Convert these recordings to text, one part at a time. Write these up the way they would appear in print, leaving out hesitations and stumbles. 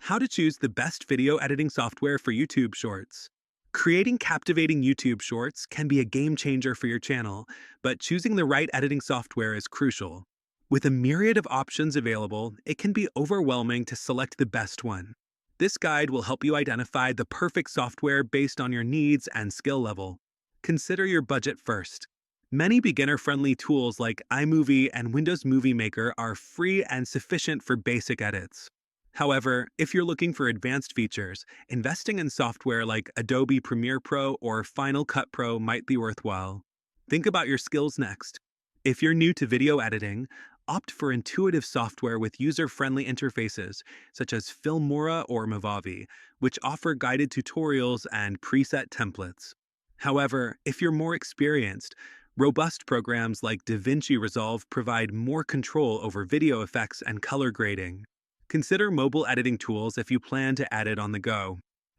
How to choose the best video editing software for YouTube Shorts. Creating captivating YouTube Shorts can be a game changer for your channel, but choosing the right editing software is crucial. With a myriad of options available, it can be overwhelming to select the best one. This guide will help you identify the perfect software based on your needs and skill level. Consider your budget first. Many beginner-friendly tools like iMovie and Windows Movie Maker are free and sufficient for basic edits. However, if you're looking for advanced features, investing in software like Adobe Premiere Pro or Final Cut Pro might be worthwhile. Think about your skills next. If you're new to video editing, opt for intuitive software with user-friendly interfaces, such as Filmora or Movavi, which offer guided tutorials and preset templates. However, if you're more experienced, robust programs like DaVinci Resolve provide more control over video effects and color grading. Consider mobile editing tools if you plan to edit on the go.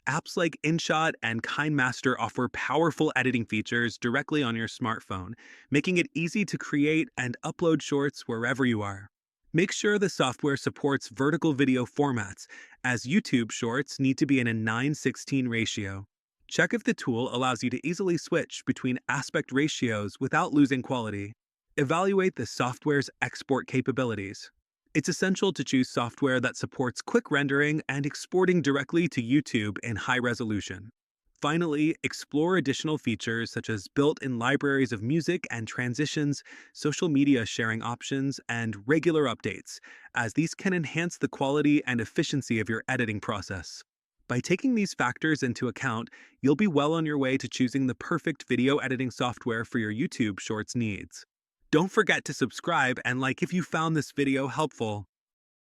Apps like InShot and KineMaster offer powerful editing features directly on your smartphone, making it easy to create and upload shorts wherever you are. Make sure the software supports vertical video formats, as YouTube Shorts need to be in a 9:16 ratio. Check if the tool allows you to easily switch between aspect ratios without losing quality. Evaluate the software's export capabilities. It's essential to choose software that supports quick rendering and exporting directly to YouTube in high resolution. Finally, explore additional features such as built-in libraries of music and transitions, social media sharing options, and regular updates, as these can enhance the quality and efficiency of your editing process. By taking these factors into account, you'll be well on your way to choosing the perfect video editing software for your YouTube Shorts needs. Don't forget to subscribe and like if you found this video helpful.